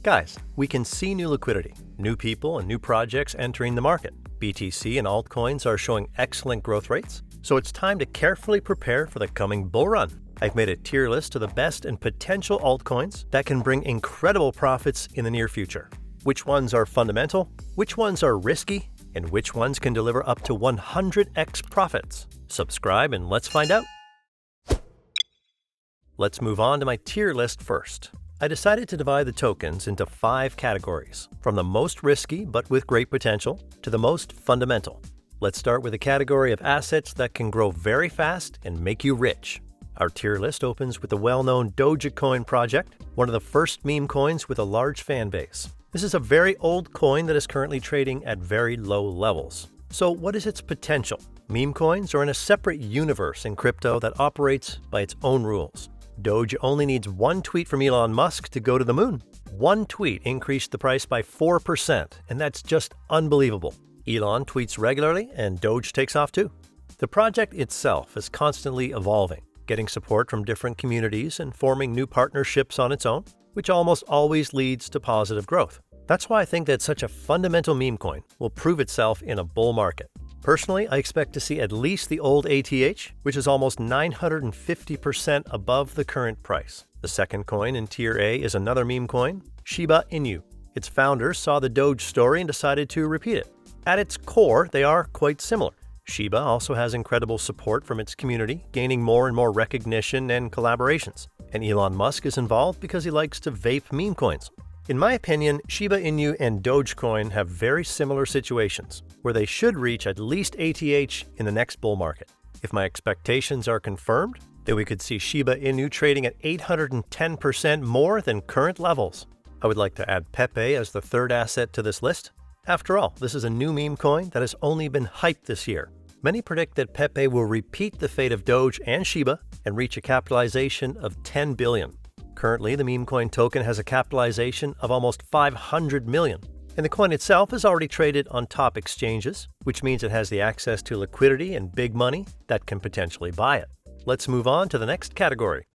Guys, we can see new liquidity, new people and new projects entering the market. BTC and altcoins are showing excellent growth rates, so it's time to carefully prepare for the coming bull run. I've made a tier list of the best and potential altcoins that can bring incredible profits in the near future. Which ones are fundamental, which ones are risky, and which ones can deliver up to 100x profits. Subscribe and let's find out. Let's move on to my tier list first. I decided to divide the tokens into 5 categories, from the most risky but with great potential to the most fundamental. Let's start with a category of assets that can grow very fast and make you rich. Our tier list opens with the well-known Dogecoin project, one of the first meme coins with a large fan base. This is a very old coin that is currently trading at very low levels. So what is its potential? Meme coins are in a separate universe in crypto that operates by its own rules. Doge only needs one tweet from Elon Musk to go to the moon. One tweet increased the price by 4%, and that's just unbelievable. Elon tweets regularly, and Doge takes off too. The project itself is constantly evolving, getting support from different communities and forming new partnerships on its own, which almost always leads to positive growth. That's why I think that such a fundamental meme coin will prove itself in a bull market. Personally, I expect to see at least the old ATH, which is almost 950% above the current price. The second coin in Tier A is another meme coin, Shiba Inu. Its founders saw the Doge story and decided to repeat it. At its core, they are quite similar. Shiba also has incredible support from its community, gaining more and more recognition and collaborations. And Elon Musk is involved because he likes to vape meme coins. In my opinion, Shiba Inu and Dogecoin have very similar situations, where they should reach at least ATH in the next bull market. If my expectations are confirmed, then we could see Shiba Inu trading at 810% more than current levels. I would like to add Pepe as the third asset to this list. After all, this is a new meme coin that has only been hyped this year. Many predict that Pepe will repeat the fate of Doge and Shiba and reach a capitalization of 10 billion. Currently, the meme coin token has a capitalization of almost 500 million, and the coin itself is already traded on top exchanges, which means it has the access to liquidity and big money that can potentially buy it. Let's move on to the next category.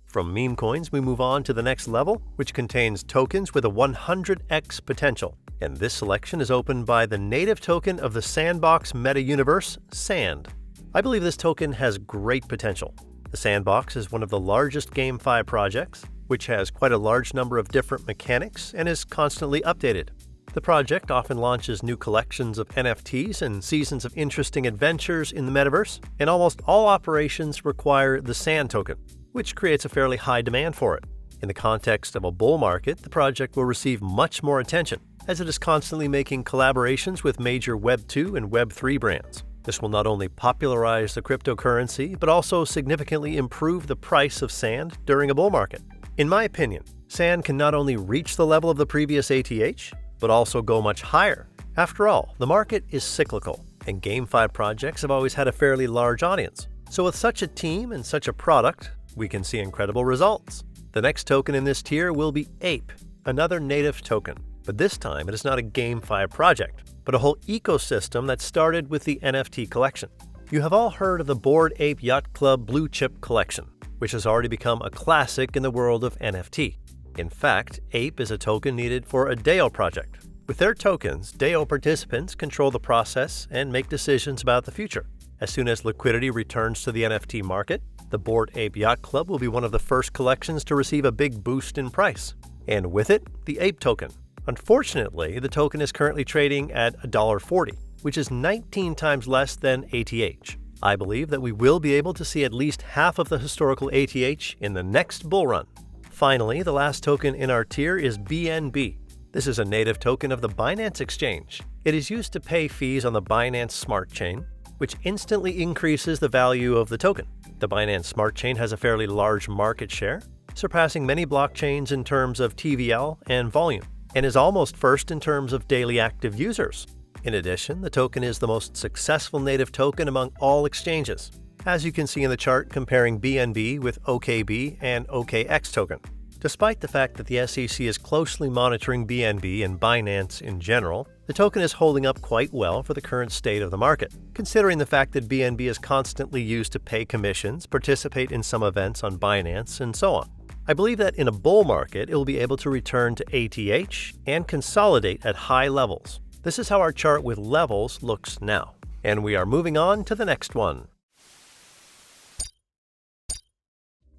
From meme coins, we move on to the next level, which contains tokens with a 100x potential. And this selection is opened by the native token of the Sandbox meta universe, SAND. I believe this token has great potential. The Sandbox is one of the largest GameFi projects, which has quite a large number of different mechanics and is constantly updated. The project often launches new collections of NFTs and seasons of interesting adventures in the metaverse, and almost all operations require the SAND token, which creates a fairly high demand for it. In the context of a bull market, the project will receive much more attention, as it is constantly making collaborations with major Web 2 and Web 3 brands. This will not only popularize the cryptocurrency, but also significantly improve the price of SAND during a bull market. In my opinion, SAND can not only reach the level of the previous ATH, but also go much higher. After all, the market is cyclical, and GameFi projects have always had a fairly large audience. So with such a team and such a product, we can see incredible results. The next token in this tier will be Ape, another native token. But this time, it is not a GameFi project, but a whole ecosystem that started with the NFT collection. You have all heard of the Bored Ape Yacht Club Blue Chip Collection, which has already become a classic in the world of NFT. In fact, Ape is a token needed for a DAO project. With their tokens, DAO participants control the process and make decisions about the future. As soon as liquidity returns to the NFT market, the Bored Ape Yacht Club will be one of the first collections to receive a big boost in price. And with it, the Ape token. Unfortunately, the token is currently trading at $1.40, which is 19 times less than ATH. I believe that we will be able to see at least half of the historical ATH in the next bull run. Finally, the last token in our tier is BNB. This is a native token of the Binance exchange. It is used to pay fees on the Binance Smart Chain, which instantly increases the value of the token. The Binance Smart Chain has a fairly large market share, surpassing many blockchains in terms of TVL and volume, and is almost first in terms of daily active users. In addition, the token is the most successful native token among all exchanges, as you can see in the chart comparing BNB with OKB and OKX token. Despite the fact that the SEC is closely monitoring BNB and Binance in general, the token is holding up quite well for the current state of the market, considering the fact that BNB is constantly used to pay commissions, participate in some events on Binance, and so on. I believe that in a bull market, it will be able to return to ATH and consolidate at high levels. This is how our chart with levels looks now. And we are moving on to the next one.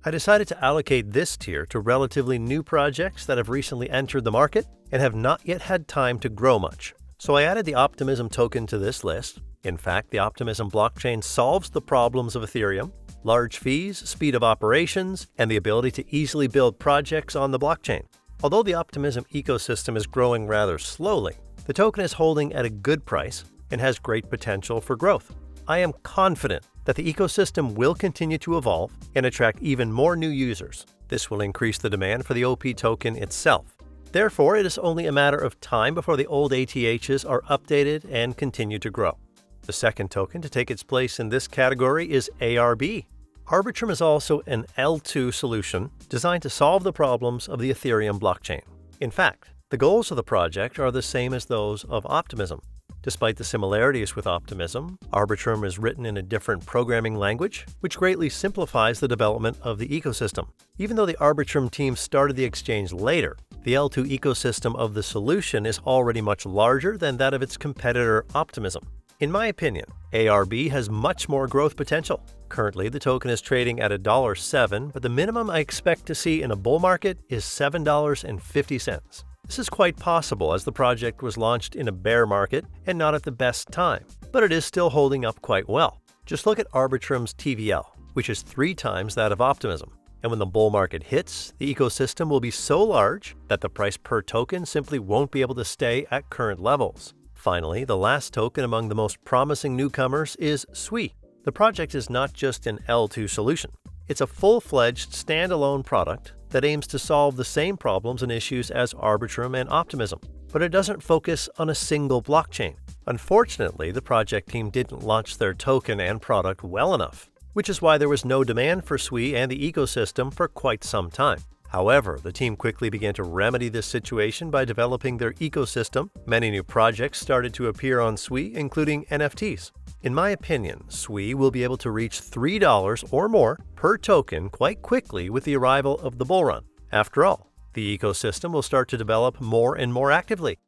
I decided to allocate this tier to relatively new projects that have recently entered the market and have not yet had time to grow much. So I added the Optimism token to this list. In fact, the Optimism blockchain solves the problems of Ethereum: large fees, speed of operations, and the ability to easily build projects on the blockchain. Although the Optimism ecosystem is growing rather slowly, the token is holding at a good price and has great potential for growth. I am confident that the ecosystem will continue to evolve and attract even more new users. This will increase the demand for the OP token itself. Therefore, it is only a matter of time before the old ATHs are updated and continue to grow. The second token to take its place in this category is ARB. Arbitrum is also an L2 solution designed to solve the problems of the Ethereum blockchain. In fact, the goals of the project are the same as those of Optimism. Despite the similarities with Optimism, Arbitrum is written in a different programming language, which greatly simplifies the development of the ecosystem. Even though the Arbitrum team started the exchange later, the L2 ecosystem of the solution is already much larger than that of its competitor Optimism. In my opinion, ARB has much more growth potential. Currently, the token is trading at $1.07, but the minimum I expect to see in a bull market is $7.50. This is quite possible as the project was launched in a bear market and not at the best time, but it is still holding up quite well. Just look at Arbitrum's TVL, which is 3 times that of Optimism. And when the bull market hits, the ecosystem will be so large that the price per token simply won't be able to stay at current levels. Finally, the last token among the most promising newcomers is SWI. The project is not just an L2 solution. It's a full-fledged standalone product that aims to solve the same problems and issues as Arbitrum and Optimism, but it doesn't focus on a single blockchain. Unfortunately, the project team didn't launch their token and product well enough, which is why there was no demand for SWI and the ecosystem for quite some time. However, the team quickly began to remedy this situation by developing their ecosystem. Many new projects started to appear on SWI, including NFTs. In my opinion, SWI will be able to reach $3 or more per token quite quickly with the arrival of the bull run. After all, the ecosystem will start to develop more and more actively.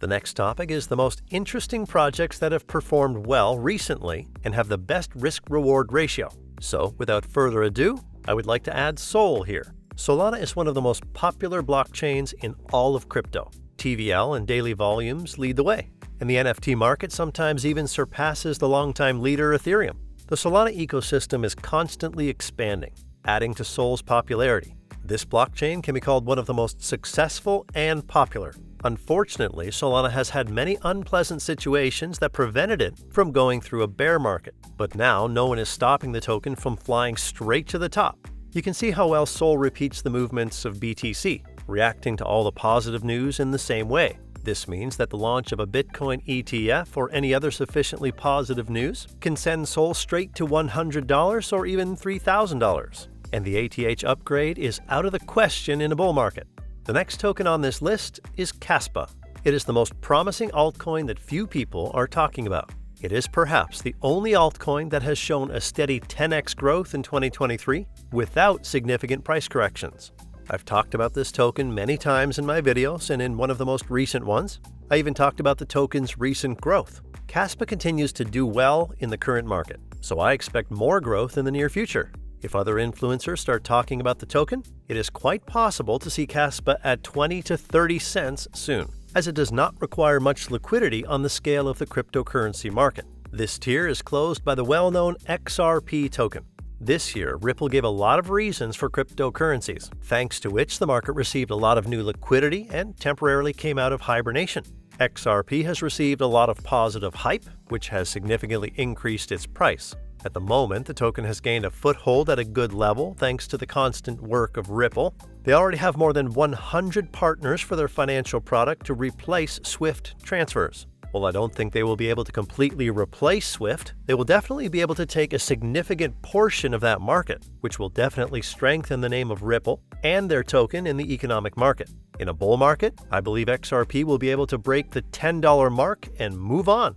The next topic is the most interesting projects that have performed well recently and have the best risk-reward ratio. So, without further ado, I would like to add Sol here. Solana is one of the most popular blockchains in all of crypto. TVL and daily volumes lead the way, and the NFT market sometimes even surpasses the longtime leader Ethereum. The Solana ecosystem is constantly expanding, adding to Sol's popularity. This blockchain can be called one of the most successful and popular. Unfortunately, Solana has had many unpleasant situations that prevented it from going through a bear market. But now, no one is stopping the token from flying straight to the top. You can see how well Sol repeats the movements of BTC, reacting to all the positive news in the same way. This means that the launch of a Bitcoin ETF or any other sufficiently positive news can send Sol straight to $100 or even $3,000. And the ATH upgrade is out of the question in a bull market. The next token on this list is KASPA. It is the most promising altcoin that few people are talking about. It is perhaps the only altcoin that has shown a steady 10x growth in 2023 without significant price corrections. I've talked about this token many times in my videos and in one of the most recent ones. I even talked about the token's recent growth. KASPA continues to do well in the current market, so I expect more growth in the near future. If other influencers start talking about the token, it is quite possible to see KASPA at 20 to 30 cents soon, as it does not require much liquidity on the scale of the cryptocurrency market. This tier is closed by the well-known XRP token. This year, Ripple gave a lot of reasons for cryptocurrencies, thanks to which the market received a lot of new liquidity and temporarily came out of hibernation. XRP has received a lot of positive hype, which has significantly increased its price. At the moment, the token has gained a foothold at a good level thanks to the constant work of Ripple. They already have more than 100 partners for their financial product to replace SWIFT transfers. While I don't think they will be able to completely replace SWIFT, they will definitely be able to take a significant portion of that market, which will definitely strengthen the name of Ripple and their token in the economic market. In a bull market, I believe XRP will be able to break the $10 mark and move on.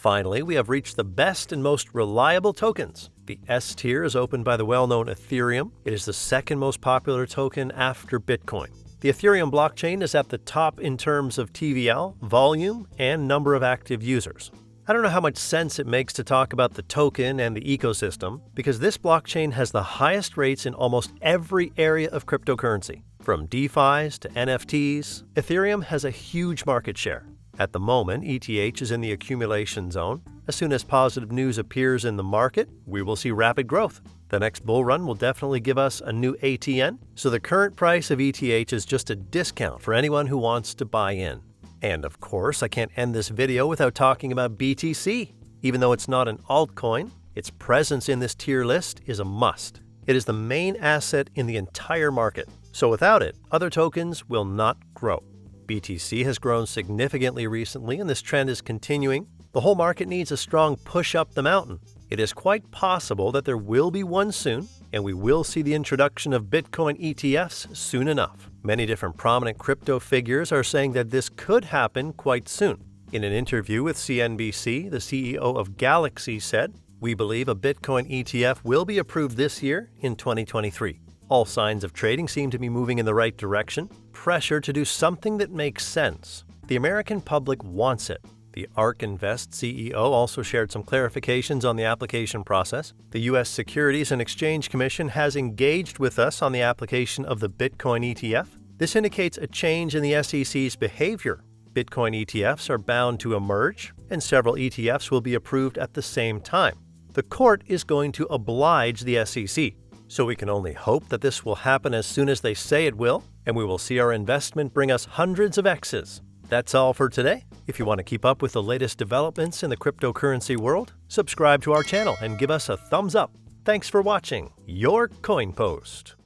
Finally, we have reached the best and most reliable tokens. The S tier is opened by the well-known Ethereum. It is the second most popular token after Bitcoin. The Ethereum blockchain is at the top in terms of TVL, volume, and number of active users. I don't know how much sense it makes to talk about the token and the ecosystem, because this blockchain has the highest rates in almost every area of cryptocurrency. From DeFis to NFTs, Ethereum has a huge market share. At the moment, ETH is in the accumulation zone. As soon as positive news appears in the market, we will see rapid growth. The next bull run will definitely give us a new ATN, so the current price of ETH is just a discount for anyone who wants to buy in. And of course, I can't end this video without talking about BTC. Even though it's not an altcoin, its presence in this tier list is a must. It is the main asset in the entire market, so without it, other tokens will not grow. BTC has grown significantly recently, and this trend is continuing. The whole market needs a strong push up the mountain. It is quite possible that there will be one soon, and we will see the introduction of Bitcoin ETFs soon enough. Many different prominent crypto figures are saying that this could happen quite soon. In an interview with CNBC, the CEO of Galaxy said, "We believe a Bitcoin ETF will be approved this year in 2023. All signs of trading seem to be moving in the right direction. Pressure to do something that makes sense. The American public wants it." The ARK Invest CEO also shared some clarifications on the application process. The U.S. Securities and Exchange Commission has engaged with us on the application of the Bitcoin ETF. This indicates a change in the SEC's behavior. Bitcoin ETFs are bound to emerge, and several ETFs will be approved at the same time. The court is going to oblige the SEC. So we can only hope that this will happen as soon as they say it will, and we will see our investment bring us hundreds of X's. That's all for today. If you want to keep up with the latest developments in the cryptocurrency world, subscribe to our channel and give us a thumbs up. Thanks for watching your Coin Post.